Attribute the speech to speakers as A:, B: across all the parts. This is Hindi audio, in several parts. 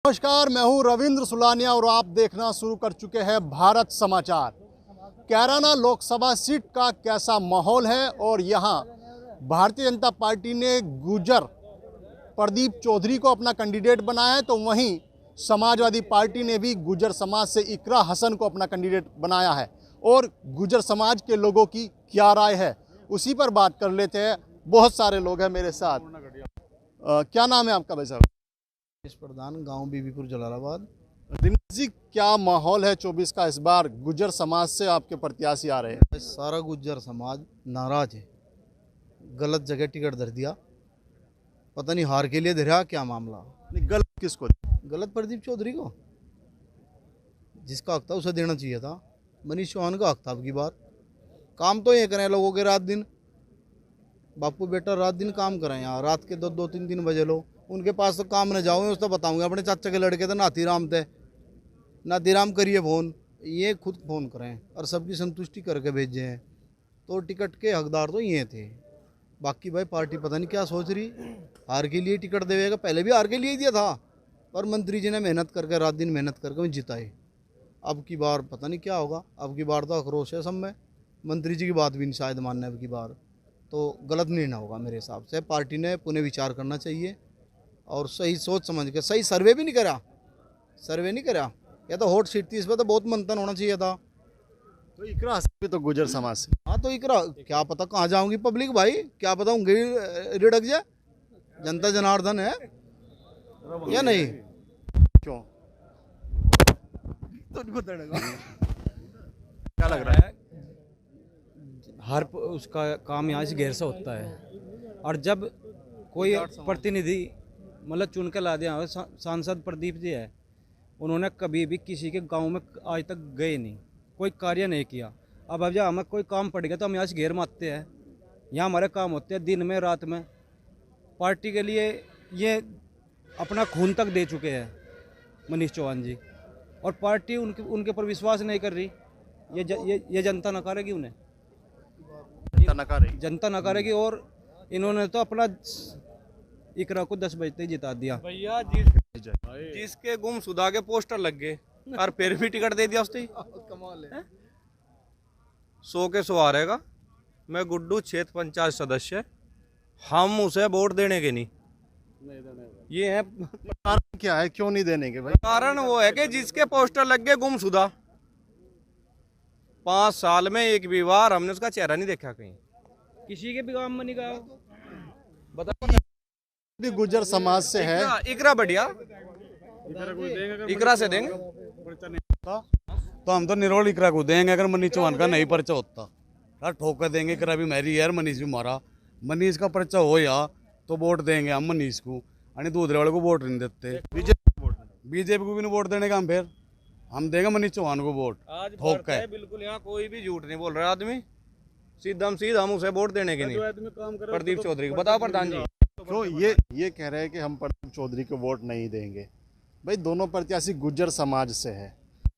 A: नमस्कार, मैं हूं रविंद्र सुलानिया और आप देखना शुरू कर चुके हैं भारत समाचार। कैराना लोकसभा सीट का कैसा माहौल है और यहां भारतीय जनता पार्टी ने गुजर प्रदीप चौधरी को अपना कैंडिडेट बनाया है, तो वहीं समाजवादी पार्टी ने भी गुजर समाज से इकरा हसन को अपना कैंडिडेट बनाया है। और गुजर समाज के लोगों की क्या राय है उसी पर बात कर लेते हैं। बहुत सारे लोग हैं मेरे साथ। क्या नाम है आपका भाई साहब?
B: प्रधान, गांव बीबीपुर, जलालाबाद।
A: दिनेश जी, क्या माहौल है 24 का? इस बार गुजर समाज से आपके प्रत्याशी आ रहे हैं।
B: सारा गुज्जर समाज नाराज है, गलत जगह टिकट धर दिया, पता नहीं हार के लिए धरा क्या मामला।
A: नहीं, गलत किसको?
B: गलत प्रदीप चौधरी को, जिसका हक था उसे देना चाहिए था। मनीष चौहान का हक था। अब की बार काम तो ये करें लोगों के, रात दिन बापू बेटा रात दिन काम करें यहाँ, रात के 2-3 बजे लो उनके पास तो काम न जाओ, उसको बताऊंगा। अपने चाचा के लड़के थे नाथीराम थे, नाथीराम करिए फ़ोन, ये खुद फ़ोन करें और सबकी संतुष्टि करके भेजे हैं। तो टिकट के हकदार तो ये थे। बाकी भाई पार्टी पता नहीं क्या सोच रही, हार के लिए टिकट देगा। पहले भी हार के लिए ही दिया था, पर मंत्री जी ने मेहनत करके, रात दिन मेहनत करके मैं जिताए। अब की बार पता नहीं क्या होगा। अब की बार तो आक्रोश है सब में, मंत्री जी की बात भी नहीं शायद मानना। अब की बार तो गलत निर्णय होगा मेरे हिसाब से। पार्टी ने पुनः विचार करना चाहिए और सही सोच समझ के, सही सर्वे भी नहीं करा। या तो हॉट सीट थी, इस पर तो बहुत मंथन होना चाहिए था।
A: तो इकरा हसन भी तो गुजर समाज से।
B: हाँ, तो इकरा क्या पता कहाँ जाऊंगी पब्लिक भाई, क्या पता होंगे रिड़क जाए। जनता जनार्दन है या नहीं?
A: क्यों?
B: तो उनको
A: क्या लग रहा है?
C: हर उसका काम यहाँ से घेर से होता है। और जब कोई प्रतिनिधि मतलब चुन के ला दिया, सांसद प्रदीप जी है, उन्होंने कभी भी किसी के गांव में आज तक गए नहीं, कोई कार्य नहीं किया। अब जब हमें कोई काम पड़ गया तो हम यहाँ से घेर मारते हैं। यहाँ हमारे काम होते हैं दिन में रात में। पार्टी के लिए ये अपना खून तक दे चुके हैं मनीष चौहान जी, और पार्टी उनके ऊपर विश्वास नहीं कर रही। ये जनता नकारेगी उन्हें, जनता नकारेगी। और इन्होंने तो अपना इकरा को 10 बजते ही जिता दिया।
D: भैया जिसके गुमशुदा के पोस्टर लग गए और फिर भी टिकट दे दिया उसने।
B: कमाल है।
D: 100 के 100 आ रहेगा। मैं गुड्डू क्षेत्र पंचायत सदस्य, हम उसे वोट देने के नहीं। ये है
A: कारण क्या है, क्यों नहीं देने के भाई?
D: कारण वो है कि जिसके पोस्टर लग गए गुमशुदा, 5 साल में एक भी बार हमने उसका चेहरा नहीं देखा कहीं, किसी के भी काम में नहीं गया। बता
A: भी गुजर समाज से है।
D: इकरा बढ़िया, इकरा से देंगे।
B: तो हम तो निरोल इकरा को देंगे अगर मनीष चौहान का नहीं पर्चा होता। यार ठोकर देंगे, इकरा भी मेरी यार, मनीष भी मारा। मनीष का पर्चा हो या तो वोट देंगे हम मनीष को, यानी दूसरे वाले को वोट नहीं देते। बीजेपी को भी नहीं वोट देने का हम देंगे मनीष चौहान को वोट।
D: आज ठोक है बिल्कुल, यहाँ कोई भी झूठ नहीं बोल रहा आदमी, सीधा हम उसे वोट देने के नहीं। प्रदीप चौधरी को बताओ प्रधान जी
A: क्यों ये कह रहे हैं कि हम प्रदीप चौधरी को वोट नहीं देंगे? भाई दोनों प्रत्याशी गुजर समाज से है,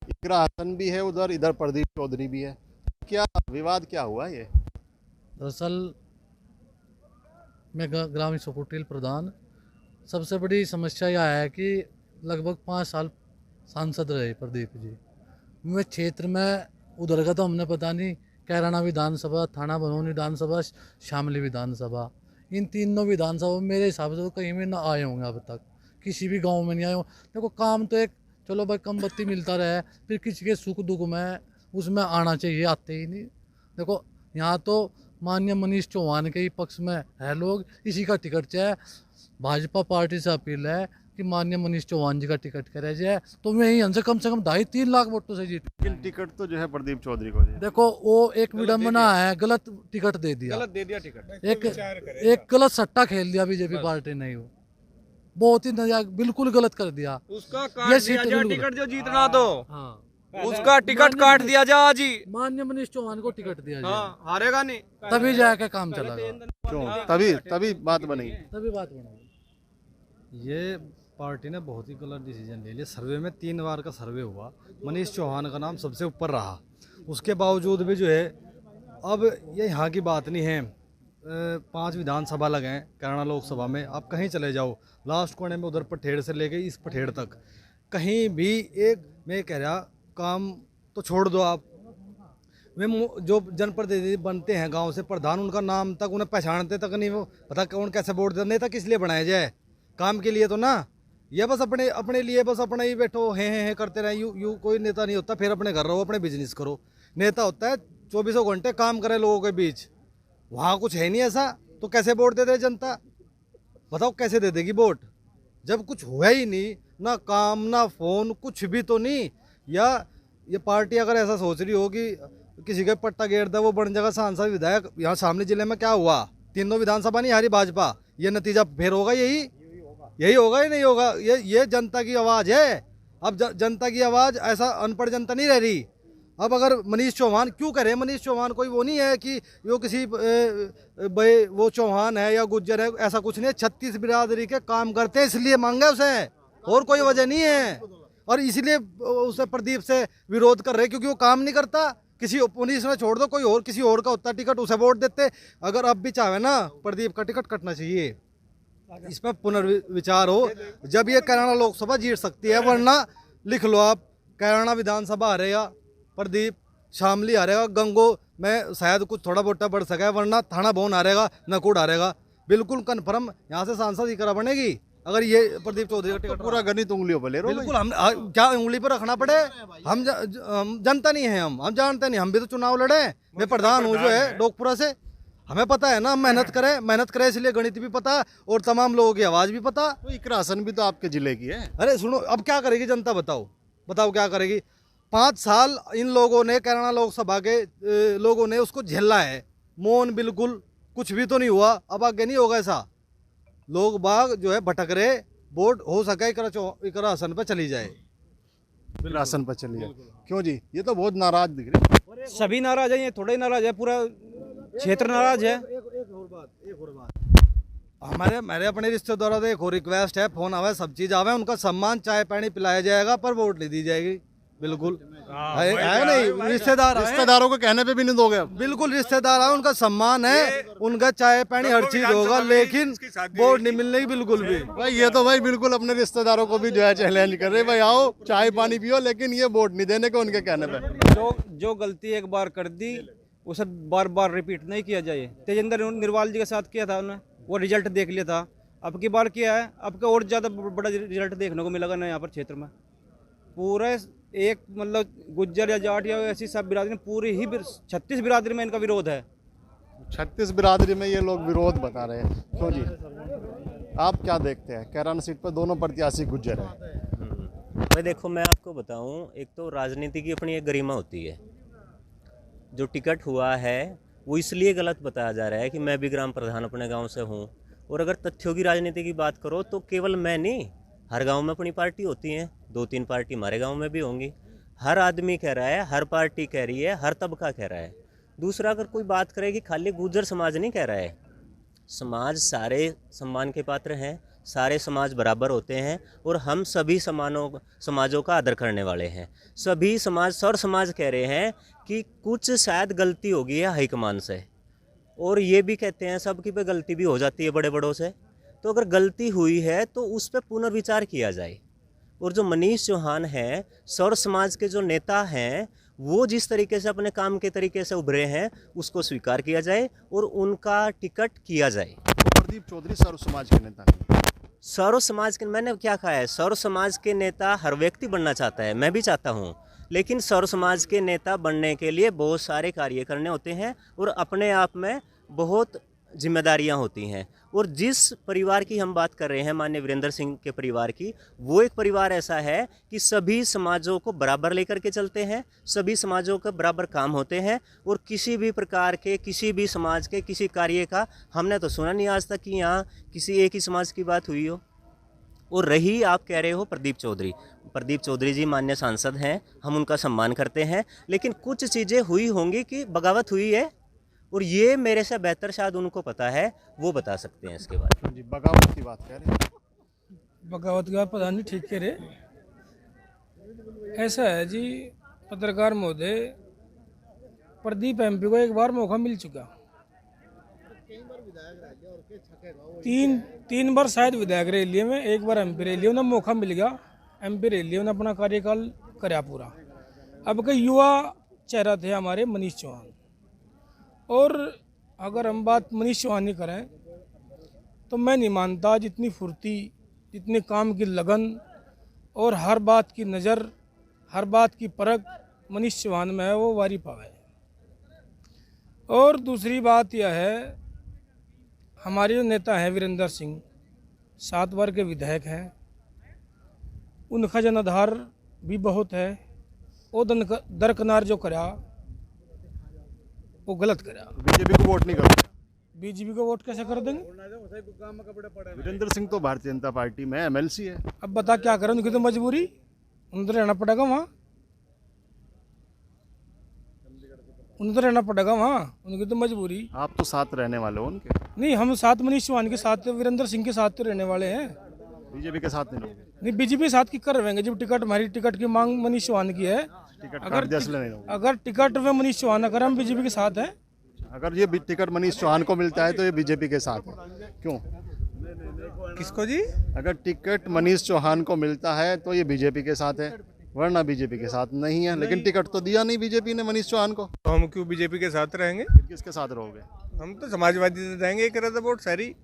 A: इकरा हसन भी है उधर, इधर प्रदीप चौधरी भी है। क्या विवाद क्या हुआ ये?
E: दरअसल मैं ग्रामीण सुकुटिल प्रधान। सबसे बड़ी समस्या यह है कि लगभग 5 साल सांसद रहे प्रदीप जी। मैं क्षेत्र में उधर का तो हमने पता नहीं, कैराना विधानसभा, थाना भनोनी विधानसभा, शामली विधानसभा, इन तीनों विधानसभा मेरे हिसाब से तो कहीं में ना आए होंगे अब तक, किसी भी गांव में नहीं आए होंगे। देखो काम तो एक चलो भाई कम बत्ती मिलता रहे, फिर किसी के सुख दुख में उसमें आना चाहिए, आते ही नहीं। देखो यहाँ तो माननीय मनीष चौहान के ही पक्ष में है लोग, इसी का टिकट चाहे। भाजपा पार्टी से अपील है कि माननीय मनीष चौहान जी का टिकट करे जाए, तो मैं यहीं से कम 2.5-3 लाख वोटों से जीत।
A: लेकिन टिकट तो जो है प्रदीप चौधरी को दे।
E: देखो वो एक विडम्बना है, गलत टिकट दे दिया,
D: टिकट।
E: एक गलत सट्टा खेल दिया बीजेपी पार्टी ने, वो बहुत ही बिल्कुल गलत कर दिया।
D: उसका काट दिया जा टिकट जो जीतना तो।
E: हाँ,
D: उसका टिकट काट दिया जा आज ही।
E: माननीय मनीष चौहान को टिकट दिया जाए,
D: हाँ, हारेगा नहीं,
E: तभी जाके काम चलेगा।
A: क्यों? तभी बात बनेगी,
E: तभी बात बनेगी।
C: ये पार्टी ने बहुत ही गलत डिसीजन ले लिया। सर्वे में 3 बार का सर्वे हुआ, मनीष चौहान का नाम सबसे ऊपर रहा। उसके बावजूद भी जो है, अब ये यहाँ की बात नहीं है,
F: 5 विधानसभा लगे हैं कैराना लोकसभा में। आप कहीं चले जाओ, लास्ट कोने में उधर पठेड़ से लेके इस पठेड़ तक, कहीं भी एक, मैं कह रहा काम तो छोड़ दो आप, वे जो जनप्रतिनिधि बनते हैं गांव से, प्रधान, उनका नाम तक उन्हें पहचानते तक नहीं, वो पता कौन कैसे वोट देता। नेता किस लिए बनाया जाए? काम के लिए तो ना। ये बस अपने लिए बस अपना ही बैठो हैं करते रहे। यू कोई नेता नहीं होता। फिर अपने घर रहो, अपने बिजनेस करो। नेता होता है 24 घंटे काम करे लोगों के बीच। वहाँ कुछ है नहीं ऐसा, तो कैसे वोट दे दे जनता? बताओ कैसे दे देगी वोट जब कुछ हुआ ही नहीं, ना काम ना फोन, कुछ भी तो नहीं। या ये पार्टी अगर ऐसा सोच रही हो कि किसी का पट्टा गेर दे वो बन जाएगा सांसद विधायक। यहाँ सामने जिले में क्या हुआ? 3 विधानसभा नहीं हारी भाजपा। ये नतीजा फिर होगा, यही होगा या नहीं होगा? ये जनता की आवाज़ है। अब जनता की आवाज़, ऐसा अनपढ़ जनता नहीं रह रही। अब अगर मनीष चौहान क्यों करे? मनीष चौहान कोई वो नहीं है कि वो किसी वो चौहान है या गुज्जर है, ऐसा कुछ नहीं है। 36 बिरादरी के काम करते हैं इसलिए मांगे उसे, और कोई वजह नहीं है। और इसलिए उसे प्रदीप से विरोध कर रहे क्योंकि वो काम नहीं करता। किसी मनीष ने छोड़ दो, कोई और किसी और का होता टिकट, उसे वोट देते। अगर अब भी चाहे ना, प्रदीप का टिकट कटना चाहिए। इसमें पुनर्विचार हो। जब ये कैराना लोकसभा जीत सकती है, वरना लिख लो आप, कैराना विधानसभा हारेगा प्रदीप, शामली हारेगा, गंगो में शायद कुछ थोड़ा बोटा बढ़ सका है, वरना थाना भवन हारेगा, नकुड़ हारेगा। बिल्कुल कन्फर्म यहाँ से सांसद ही करा बनेगी अगर ये प्रदीप चौधरी का टिकट।
A: पूरा गणित उंगलियों पर ले रहे हो।
F: बिल्कुल। हम क्या उंगली पर रखना पड़े? हम जनता नहीं है, हम जानते नहीं। हम भी तो चुनाव लड़े। मैं प्रधान हूँ जो है डोकपुरा से, हमें पता है ना। हम मेहनत करें इसलिए गणित भी पता और तमाम लोगों की आवाज़ भी पता।
A: तो इकरा हसन भी तो आपके जिले की है।
F: अरे सुनो, अब क्या करेगी जनता? बताओ क्या करेगी? 5 साल इन लोगों ने, कैराना लोकसभा के लोगों ने उसको झेला है। मौन, बिल्कुल कुछ भी तो नहीं हुआ। अब आगे नहीं होगा ऐसा। लोग बाग जो है भटक रहे, वोट हो सके इकरा हसन पे चली जाए।
A: इकरा हसन पर चलिए। क्यों जी? ये तो बहुत नाराज दिख रहे हैं।
C: सभी नाराज है, ये थोड़ा ही नाराज है, पूरा क्षेत्र नाराज है।
F: एक और बात, हमारे अपने रिश्तेदारों से एक और रिक्वेस्ट है। फोन आवे, सब चीज आवे, उनका सम्मान चाय पानी पिलाया जाएगा, पर वोट नहीं दी जाएगी। बिल्कुल है नहीं।
A: रिश्तेदारों को कहने पे भी नहीं दोगे?
F: बिल्कुल, रिश्तेदार है, उनका सम्मान है, उनका चाय पानी हर चीज होगा, लेकिन वोट नहीं मिलने की बिल्कुल भी।
A: भाई ये तो भाई बिल्कुल अपने रिश्तेदारों को भी जो है चैलेंज कर रहे, भाई आओ चाय पानी पियो, लेकिन ये वोट नहीं देने को उनके कहने पे।
C: जो गलती एक बार कर दी उसे बार बार रिपीट नहीं किया जाए। तेजेंद्र निर्वाल जी के साथ किया था उन्होंने, वो रिजल्ट देख लिया था। अब की बार किया है, अब का और ज़्यादा बड़ा रिजल्ट देखने को मिलेगा ना यहाँ पर क्षेत्र में। पूरे एक मतलब गुज्जर या जाट या ऐसी सब बिरादरी, पूरी ही 36 बिरादरी में इनका विरोध है।
A: 36 बिरादरी में ये लोग विरोध बता रहे हैं। क्यों जी, आप क्या देखते हैं? कैराना सीट पर दोनों प्रत्याशी गुज्जर हैं।
G: भाई देखो, मैं आपको बताऊं, एक तो राजनीति की अपनी एक गरिमा होती है। जो टिकट हुआ है वो इसलिए गलत बताया जा रहा है कि मैं भी ग्राम प्रधान अपने गांव से हूं। और अगर तथ्यों की राजनीति की बात करो तो केवल मैं नहीं, हर गांव में अपनी पार्टी होती है। 2-3 पार्टी हमारे गांव में भी होंगी। हर आदमी कह रहा है, हर पार्टी कह रही है, हर तबका कह रहा है। दूसरा, अगर कोई बात करे कि खाली गुर्जर समाज नहीं कह रहा है, समाज सारे सम्मान के पात्र हैं, सारे समाज बराबर होते हैं और हम सभी समाजों का आदर करने वाले हैं। सभी समाज, सौर समाज कह रहे हैं कि कुछ शायद गलती होगी है हाईकमान से, और ये भी कहते हैं सब की पे गलती भी हो जाती है बड़े बड़ों से। तो अगर गलती हुई है तो उस पर पुनर्विचार किया जाए। और जो मनीष चौहान हैं, सौर समाज के जो नेता हैं, वो जिस तरीके से अपने काम के तरीके से उभरे हैं उसको स्वीकार किया जाए और उनका टिकट किया जाए।
A: प्रदीप चौधरी सर्व समाज के नेता हैं।
G: सर्व समाज के, मैंने क्या कहा है, सर्व समाज के नेता हर व्यक्ति बनना चाहता है, मैं भी चाहता हूँ। लेकिन सर्व समाज के नेता बनने के लिए बहुत सारे कार्य करने होते हैं और अपने आप में बहुत जिम्मेदारियां होती हैं। और जिस परिवार की हम बात कर रहे हैं, माननीय वीरेंद्र सिंह के परिवार की, वो एक परिवार ऐसा है कि सभी समाजों को बराबर लेकर के चलते हैं, सभी समाजों का बराबर काम होते हैं और किसी भी प्रकार के, किसी भी समाज के किसी कार्य का हमने तो सुना नहीं आज तक कि यहाँ किसी एक ही समाज की बात हुई हो। और रही, आप कह रहे हो प्रदीप चौधरी जी माननीय सांसद हैं, हम उनका सम्मान करते हैं, लेकिन कुछ चीज़ें हुई होंगी कि बगावत हुई है और ये मेरे से बेहतर शायद उनको पता है, वो बता सकते हैं इसके बारे में।
A: जी, बगावत की बात कह रहे हैं।
H: बगावत का पता नहीं, ठीक कह रहे। ऐसा है जी पत्रकार महोदय, प्रदीप एमपी को एक बार मौका मिल चुका, तीन बार शायद विधायक रह लिए मैं, एक बार एमपी रह लिया, उन्हें मौका मिल गया एमपी रह लिया, उन्हें अपना कार्यकाल कराया पूरा। अब के युवा चेहरा थे हमारे मनीष चौहान, और अगर हम बात मनीष चौहान की करें तो मैं नहीं मानता जितनी फुर्ती, जितने काम की लगन और हर बात की नज़र, हर बात की परख मनीष चौहान में है, वो वारी पावे। और दूसरी बात यह है, हमारे जो नेता हैं वीरेंद्र सिंह, 7 बार के विधायक हैं, उनका जनाधार भी बहुत है। वो दरकिनार जो करा वो गलत करा।
A: बीजेपी को वोट नहीं करोगे?
H: बीजेपी को वोट कैसे कर देंगे?
A: वीरेंद्र सिंह तो भारतीय जनता पार्टी में एमएलसी है।
H: अब बता क्या करें, उनकी तो मजबूरी, उन्हें तो रहना पड़ेगा वहाँ, उन्हें तो रहना पड़ेगा वहाँ, उनकी तो मजबूरी।
A: आप तो साथ रहने वाले हो उनके?
H: नहीं, हम साथ मनीष चौहान के साथ, वीरेंद्र सिंह के साथ तो रहने वाले हैं।
A: बीजेपी के साथ नहीं रहोगे?
H: नहीं, बीजेपी के साथ की कर रहेंगे जब टिकट, हमारी टिकट की मांग मनीष चौहान की है।
A: टिकट काट दिया इसलिए नहीं रहोगे?
H: अगर टिकट में मनीष चौहान, अगर हम बीजेपी के साथ हैं,
A: अगर ये टिकट मनीष चौहान को मिलता है तो ये बीजेपी के साथ है, क्यों?
D: किसको जी?
A: अगर टिकट मनीष चौहान को मिलता है तो ये बीजेपी के साथ है, वरना बीजेपी के साथ नहीं है। लेकिन टिकट तो दिया नहीं बीजेपी ने मनीष चौहान को,
D: तो हम क्यों बीजेपी के साथ रहेंगे?
A: फिर किसके साथ रहोगे?
D: हम तो समाजवादी से रहेंगे, एक रहता वोट सारी।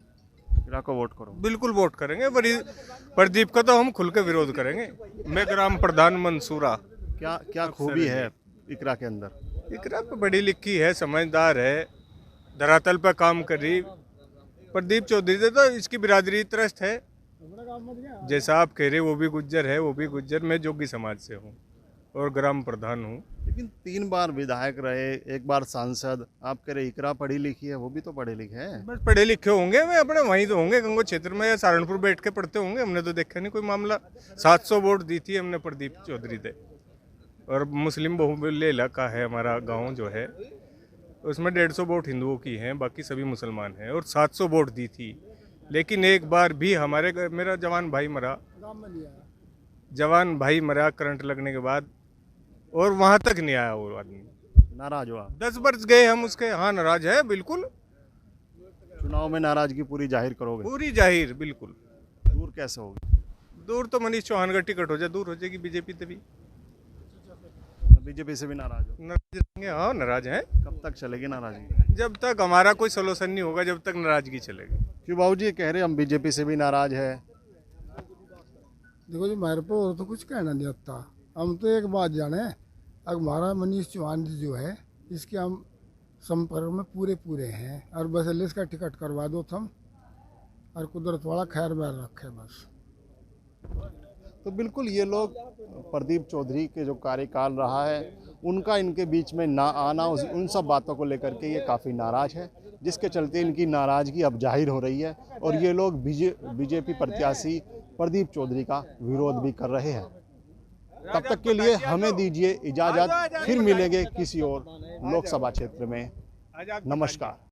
A: इकरा को वोट करो?
D: बिल्कुल वोट करेंगे। प्रदीप का तो हम खुल के विरोध करेंगे। मैं ग्राम प्रधान मंसूरा।
A: क्या क्या खूबी है इकरा के अंदर?
D: इकरा पे बड़ी लिखी है, समझदार है, धरातल पर काम कर रही। प्रदीप चौधरी से तो इसकी बिरादरी त्रस्त है, जैसा आप कह रहे वो भी गुज्जर है, वो भी गुज्जर। मैं जोगी समाज से हूँ और ग्राम प्रधान हूँ।
A: लेकिन 3 बार विधायक रहे, 1 बार सांसद। आप कह रहे इकरा पढ़ी लिखी है, वो भी तो पढ़े लिखे हैं।
D: बस पढ़े लिखे होंगे, वे अपने वहीं तो होंगे, गंगो क्षेत्र में या सहारनपुर बैठ के पढ़ते होंगे। हमने तो देखा नहीं कोई मामला। 700 वोट दी थी हमने प्रदीप चौधरी से, और मुस्लिम बहुल्य इलाका है हमारा गाँव जो है, उसमें 150 वोट हिंदुओं की हैं, बाकी सभी मुसलमान हैं, और 700 वोट दी थी। लेकिन एक बार भी मेरा जवान भाई मरा करंट लगने के बाद, और वहाँ तक नहीं आया वो आदमी।
A: नाराज हो आप?
D: 10 वर्ष गए हम उसके। हाँ, नाराज है बिल्कुल।
A: चुनाव में नाराजगी पूरी जाहिर करोगे?
D: पूरी जाहिर, बिल्कुल।
A: दूर कैसे होगी?
D: दूर तो मनीष चौहान का टिकट हो जाए, दूर हो जाएगी बीजेपी तभी।
A: बीजेपी से भी नाराज हो?
D: नाराज रहेंगे, हाँ नाराज हैं।
A: कब तक चलेगी नाराजगी?
D: जब तक हमारा कोई सोल्यूशन नहीं होगा, जब तक नाराजगी चलेगी।
A: क्यों बाबूजी कह रहे हम बीजेपी से भी नाराज है?
I: देखो जी, मेरे को तो कुछ कहना नहीं होता। हम तो एक बात जाने, अगर हमारा मनीष चौहान जी जो है, इसके हम संपर्क में पूरे हैं, और बस इसका टिकट करवा दो तुम, और कुदरत वाला खैर बैर रखे बस।
A: तो बिल्कुल ये लोग प्रदीप चौधरी के जो कार्यकाल रहा है उनका इनके बीच में ना आना, उन सब बातों को लेकर के ये काफ़ी नाराज है, जिसके चलते इनकी नाराज़गी अब जाहिर हो रही है, और ये लोग बीजेपी प्रत्याशी प्रदीप चौधरी का विरोध भी कर रहे हैं। तब तक के लिए हमें दीजिए इजाज़त, फिर मिलेंगे किसी और लोकसभा क्षेत्र में। नमस्कार।